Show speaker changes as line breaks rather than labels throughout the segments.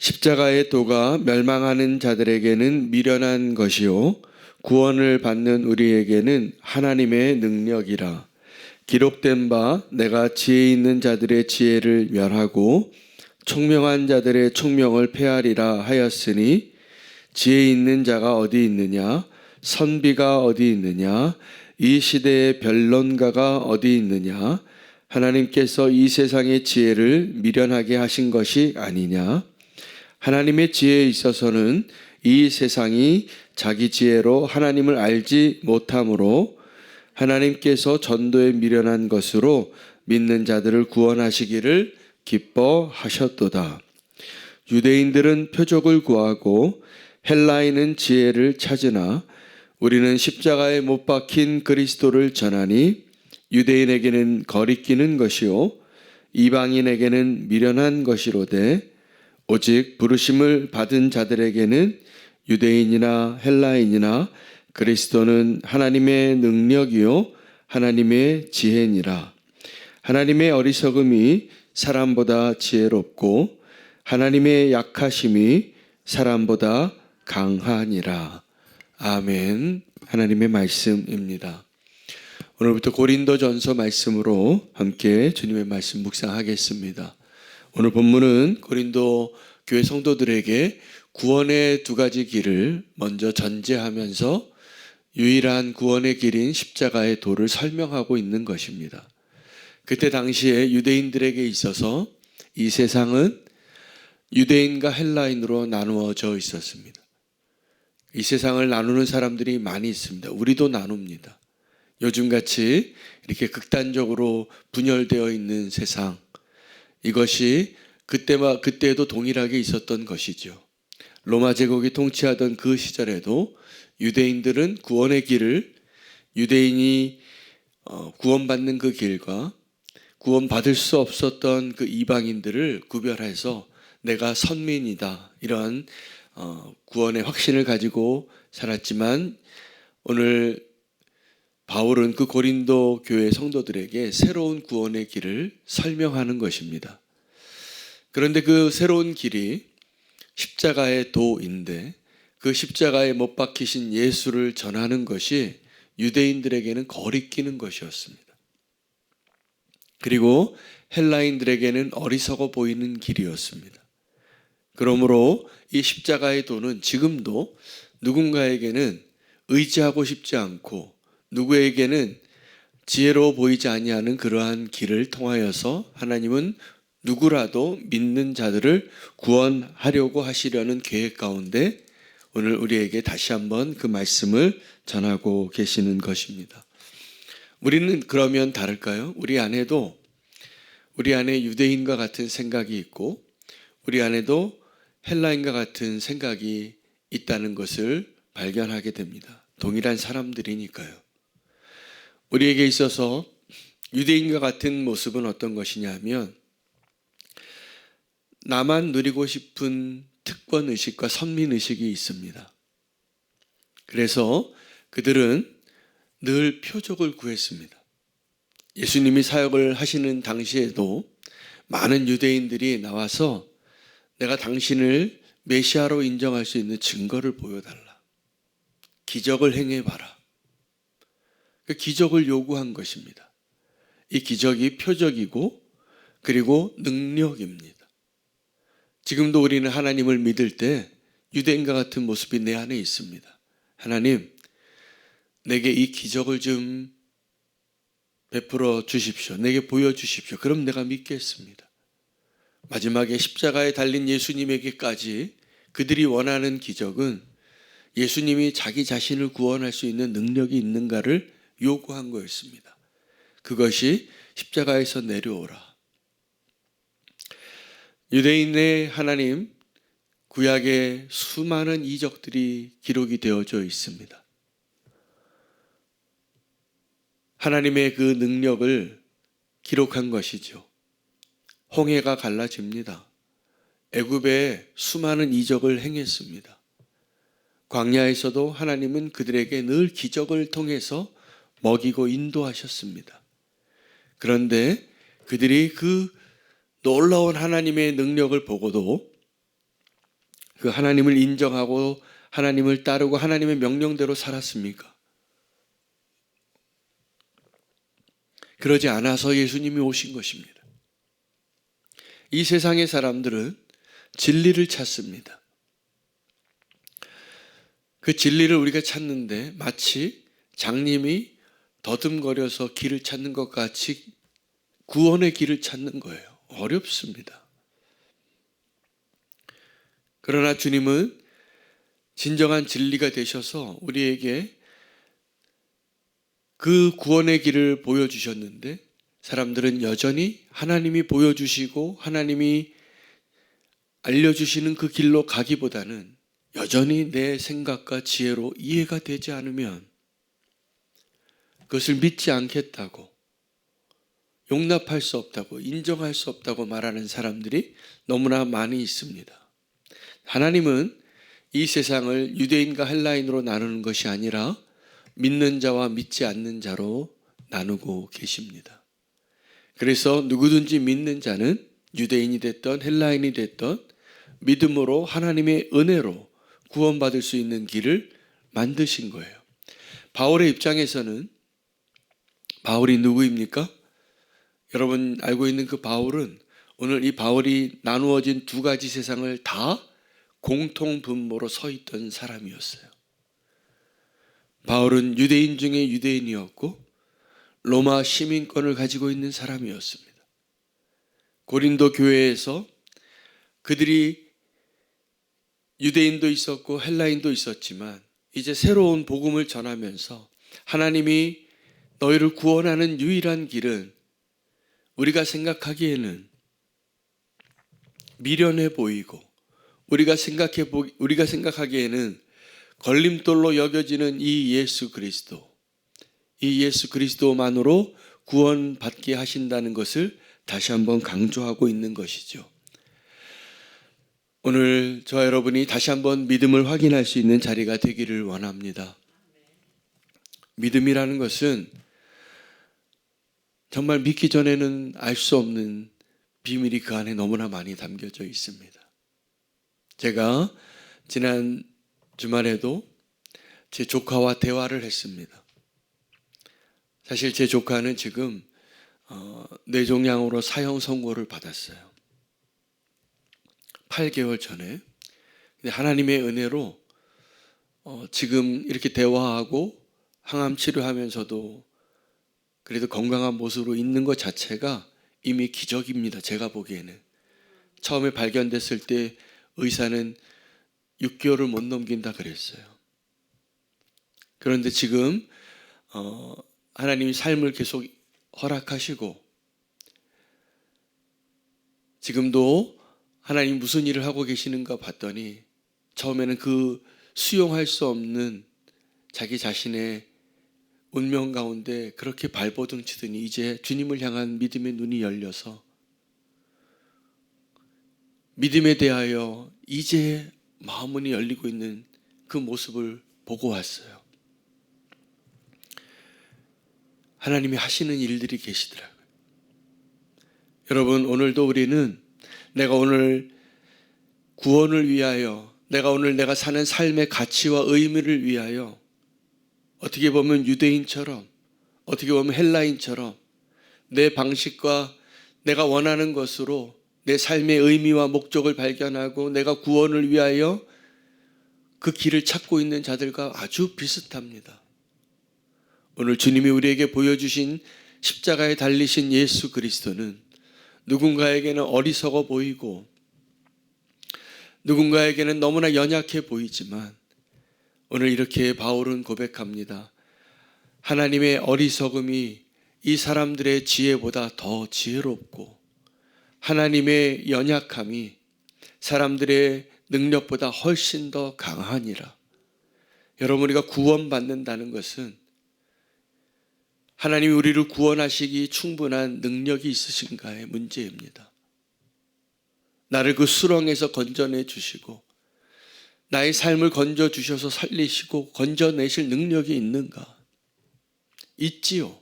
십자가의 도가 멸망하는 자들에게는 미련한 것이요 구원을 받는 우리에게는 하나님의 능력이라. 기록된 바 내가 지혜 있는 자들의 지혜를 멸하고 총명한 자들의 총명을 폐하리라 하였으니, 지혜 있는 자가 어디 있느냐, 선비가 어디 있느냐, 이 시대의 변론가가 어디 있느냐. 하나님께서 이 세상의 지혜를 미련하게 하신 것이 아니냐. 하나님의 지혜에 있어서는 이 세상이 자기 지혜로 하나님을 알지 못하므로 하나님께서 전도에 미련한 것으로 믿는 자들을 구원하시기를 기뻐하셨도다. 유대인들은 표적을 구하고 헬라인은 지혜를 찾으나 우리는 십자가에 못 박힌 그리스도를 전하니, 유대인에게는 거리끼는 것이요 이방인에게는 미련한 것이로되 오직 부르심을 받은 자들에게는 유대인이나 헬라인이나 그리스도는 하나님의 능력이요 하나님의 지혜니라. 하나님의 어리석음이 사람보다 지혜롭고 하나님의 약하심이 사람보다 강하니라. 아멘. 하나님의 말씀입니다. 오늘부터 고린도전서 말씀으로 함께 주님의 말씀 묵상하겠습니다. 오늘 본문은 고린도 교회 성도들에게 구원의 두 가지 길을 먼저 전제하면서 유일한 구원의 길인 십자가의 도를 설명하고 있는 것입니다. 그때 당시에 유대인들에게 있어서 이 세상은 유대인과 헬라인으로 나누어져 있었습니다. 이 세상을 나누는 사람들이 많이 있습니다. 우리도 나눕니다. 요즘같이 이렇게 극단적으로 분열되어 있는 세상, 이것이 그때에도 동일하게 있었던 것이죠. 로마 제국이 통치하던 그 시절에도 유대인들은 구원의 길을, 유대인이 구원받는 그 길과 구원받을 수 없었던 그 이방인들을 구별해서 내가 선민이다, 이런 구원의 확신을 가지고 살았지만, 오늘 바울은 그 고린도 교회 성도들에게 새로운 구원의 길을 설명하는 것입니다. 그런데 그 새로운 길이 십자가의 도인데, 그 십자가에 못 박히신 예수를 전하는 것이 유대인들에게는 거리끼는 것이었습니다. 그리고 헬라인들에게는 어리석어 보이는 길이었습니다. 그러므로 이 십자가의 도는 지금도 누군가에게는 의지하고 싶지 않고 누구에게는 지혜로워 보이지 아니하는 그러한 길을 통하여서 하나님은 누구라도 믿는 자들을 구원하려고 하시려는 계획 가운데 오늘 우리에게 다시 한번 그 말씀을 전하고 계시는 것입니다. 우리는 그러면 다를까요? 우리 안에 유대인과 같은 생각이 있고 우리 안에도 헬라인과 같은 생각이 있다는 것을 발견하게 됩니다. 동일한 사람들이니까요. 우리에게 있어서 유대인과 같은 모습은 어떤 것이냐 하면, 나만 누리고 싶은 특권의식과 선민의식이 있습니다. 그래서 그들은 늘 표적을 구했습니다. 예수님이 사역을 하시는 당시에도 많은 유대인들이 나와서 내가 당신을 메시아로 인정할 수 있는 증거를 보여달라, 기적을 행해봐라, 그 기적을 요구한 것입니다. 이 기적이 표적이고 그리고 능력입니다. 지금도 우리는 하나님을 믿을 때 유대인과 같은 모습이 내 안에 있습니다. 하나님, 내게 이 기적을 좀 베풀어 주십시오. 내게 보여주십시오. 그럼 내가 믿겠습니다. 마지막에 십자가에 달린 예수님에게까지 그들이 원하는 기적은 예수님이 자기 자신을 구원할 수 있는 능력이 있는가를 요구한 거였습니다. 그것이 십자가에서 내려오라. 유대인의 하나님, 구약에 수많은 이적들이 기록이 되어져 있습니다. 하나님의 그 능력을 기록한 것이죠. 홍해가 갈라집니다. 애굽에 수많은 이적을 행했습니다. 광야에서도 하나님은 그들에게 늘 기적을 통해서 먹이고 인도하셨습니다. 그런데 그들이 그 놀라운 하나님의 능력을 보고도 그 하나님을 인정하고 하나님을 따르고 하나님의 명령대로 살았습니까? 그러지 않아서 예수님이 오신 것입니다. 이 세상의 사람들은 진리를 찾습니다. 그 진리를 우리가 찾는데 마치 장님이 더듬거려서 길을 찾는 것 같이 구원의 길을 찾는 거예요. 어렵습니다. 그러나 주님은 진정한 진리가 되셔서 우리에게 그 구원의 길을 보여주셨는데 사람들은 여전히 하나님이 보여주시고 하나님이 알려주시는 그 길로 가기보다는 여전히 내 생각과 지혜로 이해가 되지 않으면 그것을 믿지 않겠다고, 용납할 수 없다고, 인정할 수 없다고 말하는 사람들이 너무나 많이 있습니다. 하나님은 이 세상을 유대인과 헬라인으로 나누는 것이 아니라 믿는 자와 믿지 않는 자로 나누고 계십니다. 그래서 누구든지 믿는 자는 유대인이 됐던 헬라인이 됐던 믿음으로 하나님의 은혜로 구원받을 수 있는 길을 만드신 거예요. 바울의 입장에서는 바울이 누구입니까? 여러분 알고 있는 그 바울은 오늘 이 바울이 나누어진 두 가지 세상을 다 공통분모로 서 있던 사람이었어요. 바울은 유대인 중에 유대인이었고 로마 시민권을 가지고 있는 사람이었습니다. 고린도 교회에서 그들이 유대인도 있었고 헬라인도 있었지만 이제 새로운 복음을 전하면서 하나님이 너희를 구원하는 유일한 길은 우리가 생각하기에는 미련해 보이고 우리가 생각하기에는 걸림돌로 여겨지는 이 예수 그리스도만으로 구원받게 하신다는 것을 다시 한번 강조하고 있는 것이죠. 오늘 저와 여러분이 다시 한번 믿음을 확인할 수 있는 자리가 되기를 원합니다. 믿음이라는 것은 정말 믿기 전에는 알 수 없는 비밀이 그 안에 너무나 많이 담겨져 있습니다. 제가 지난 주말에도 제 조카와 대화를 했습니다. 사실 제 조카는 지금 뇌종양으로 사형 선고를 받았어요. 8개월 전에. 근데 하나님의 은혜로 지금 이렇게 대화하고 항암 치료하면서도 그래도 건강한 모습으로 있는 것 자체가 이미 기적입니다. 제가 보기에는. 처음에 발견됐을 때 의사는 6개월을 못 넘긴다 그랬어요. 그런데 지금 하나님이 삶을 계속 허락하시고 지금도 하나님 무슨 일을 하고 계시는가 봤더니 처음에는 그 수용할 수 없는 자기 자신의 운명 가운데 그렇게 발버둥 치더니 이제 주님을 향한 믿음의 눈이 열려서 믿음에 대하여 이제 마음문이 열리고 있는 그 모습을 보고 왔어요. 하나님이 하시는 일들이 계시더라고요. 여러분 오늘도 우리는 내가 오늘 구원을 위하여 내가 사는 삶의 가치와 의미를 위하여 어떻게 보면 유대인처럼 어떻게 보면 헬라인처럼 내 방식과 내가 원하는 것으로 내 삶의 의미와 목적을 발견하고 내가 구원을 위하여 그 길을 찾고 있는 자들과 아주 비슷합니다. 오늘 주님이 우리에게 보여주신 십자가에 달리신 예수 그리스도는 누군가에게는 어리석어 보이고 누군가에게는 너무나 연약해 보이지만 오늘 이렇게 바울은 고백합니다. 하나님의 어리석음이 이 사람들의 지혜보다 더 지혜롭고 하나님의 연약함이 사람들의 능력보다 훨씬 더 강하니라. 여러분 우리가 구원받는다는 것은 하나님이 우리를 구원하시기 충분한 능력이 있으신가의 문제입니다. 나를 그 수렁에서 건져내 주시고 나의 삶을 건져주셔서 살리시고 건져내실 능력이 있는가? 있지요.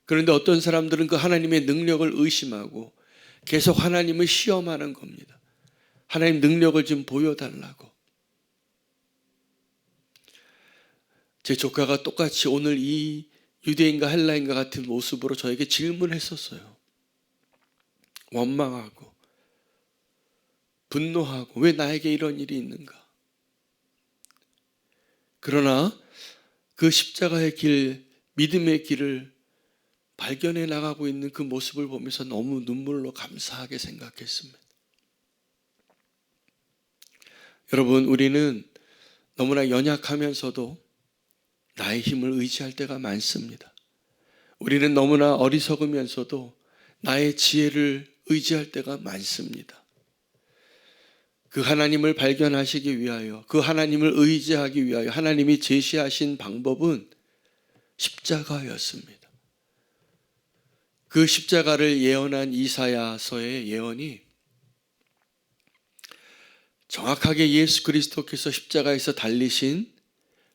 그런데 어떤 사람들은 그 하나님의 능력을 의심하고 계속 하나님을 시험하는 겁니다. 하나님 능력을 좀 보여달라고. 제 조카가 똑같이 오늘 이 유대인과 헬라인과 같은 모습으로 저에게 질문했었어요. 원망하고 분노하고 왜 나에게 이런 일이 있는가. 그러나 그 십자가의 길, 믿음의 길을 발견해 나가고 있는 그 모습을 보면서 너무 눈물로 감사하게 생각했습니다. 여러분, 우리는 너무나 연약하면서도 나의 힘을 의지할 때가 많습니다. 우리는 너무나 어리석으면서도 나의 지혜를 의지할 때가 많습니다. 그 하나님을 발견하시기 위하여, 그 하나님을 의지하기 위하여 하나님이 제시하신 방법은 십자가였습니다. 그 십자가를 예언한 이사야서의 예언이 정확하게 예수 그리스도께서 십자가에서 달리신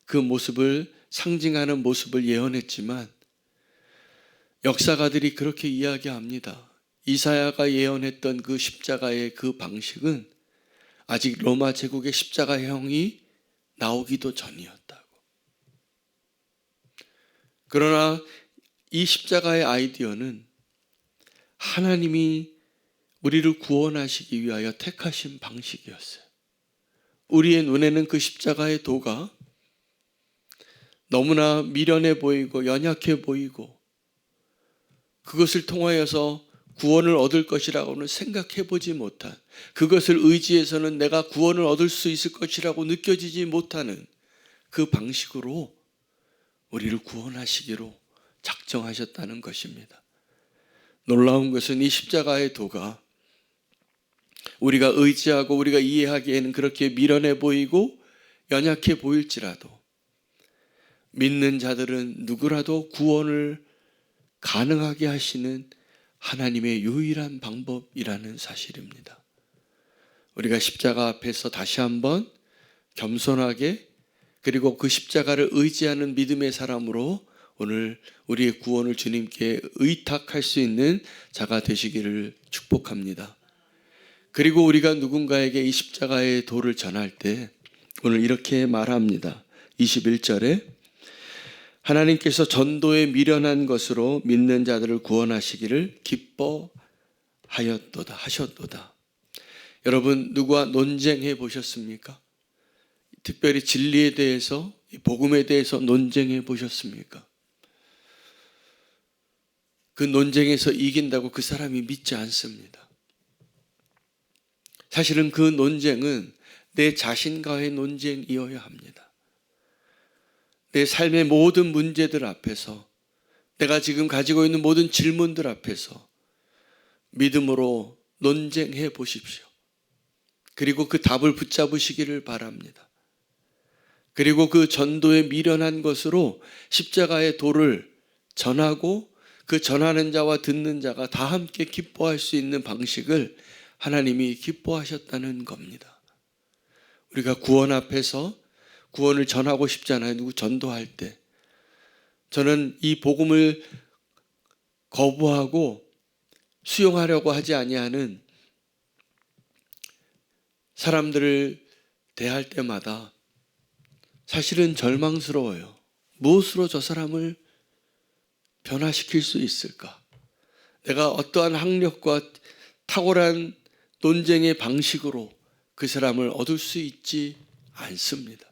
그 모습을 상징하는 모습을 예언했지만 역사가들이 그렇게 이야기합니다. 이사야가 예언했던 그 십자가의 그 방식은 아직 로마 제국의 십자가형이 나오기도 전이었다고. 그러나 이 십자가의 아이디어는 하나님이 우리를 구원하시기 위하여 택하신 방식이었어요. 우리의 눈에는 그 십자가의 도가 너무나 미련해 보이고 연약해 보이고 그것을 통하여서 구원을 얻을 것이라고는 생각해 보지 못한, 그것을 의지해서는 내가 구원을 얻을 수 있을 것이라고 느껴지지 못하는 그 방식으로 우리를 구원하시기로 작정하셨다는 것입니다. 놀라운 것은 이 십자가의 도가 우리가 의지하고 우리가 이해하기에는 그렇게 미련해 보이고 연약해 보일지라도 믿는 자들은 누구라도 구원을 가능하게 하시는 하나님의 유일한 방법이라는 사실입니다. 우리가 십자가 앞에서 다시 한번 겸손하게, 그리고 그 십자가를 의지하는 믿음의 사람으로 오늘 우리의 구원을 주님께 의탁할 수 있는 자가 되시기를 축복합니다. 그리고 우리가 누군가에게 이 십자가의 도를 전할 때 오늘 이렇게 말합니다. 21절에 하나님께서 전도에 미련한 것으로 믿는 자들을 구원하시기를 하셨도다. 여러분, 누구와 논쟁해 보셨습니까? 특별히 진리에 대해서, 복음에 대해서 논쟁해 보셨습니까? 그 논쟁에서 이긴다고 그 사람이 믿지 않습니다. 사실은 그 논쟁은 내 자신과의 논쟁이어야 합니다. 내 삶의 모든 문제들 앞에서, 내가 지금 가지고 있는 모든 질문들 앞에서 믿음으로 논쟁해 보십시오. 그리고 그 답을 붙잡으시기를 바랍니다. 그리고 그 전도에 미련한 것으로 십자가의 도를 전하고 그 전하는 자와 듣는 자가 다 함께 기뻐할 수 있는 방식을 하나님이 기뻐하셨다는 겁니다. 우리가 구원 앞에서 구원을 전하고 싶잖아요. 누구 전도할 때. 저는 이 복음을 거부하고 수용하려고 하지 아니하는 사람들을 대할 때마다 사실은 절망스러워요. 무엇으로 저 사람을 변화시킬 수 있을까? 내가 어떠한 학력과 탁월한 논쟁의 방식으로 그 사람을 얻을 수 있지 않습니다.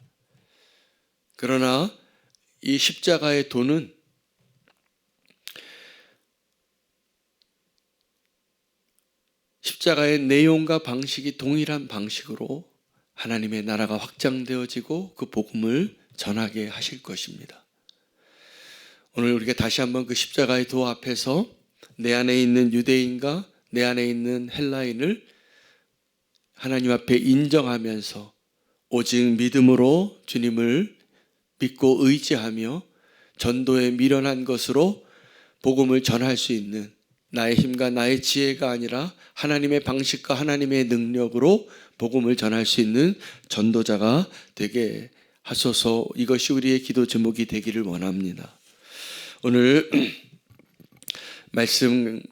그러나 이 십자가의 도는 십자가의 내용과 방식이 동일한 방식으로 하나님의 나라가 확장되어지고 그 복음을 전하게 하실 것입니다. 오늘 우리가 다시 한번 그 십자가의 도 앞에서 내 안에 있는 유대인과 내 안에 있는 헬라인을 하나님 앞에 인정하면서 오직 믿음으로 주님을 믿고 의지하며 전도에 미련한 것으로 복음을 전할 수 있는, 나의 힘과 나의 지혜가 아니라 하나님의 방식과 하나님의 능력으로 복음을 전할 수 있는 전도자가 되게 하소서. 이것이 우리의 기도 제목이 되기를 원합니다. 오늘 말씀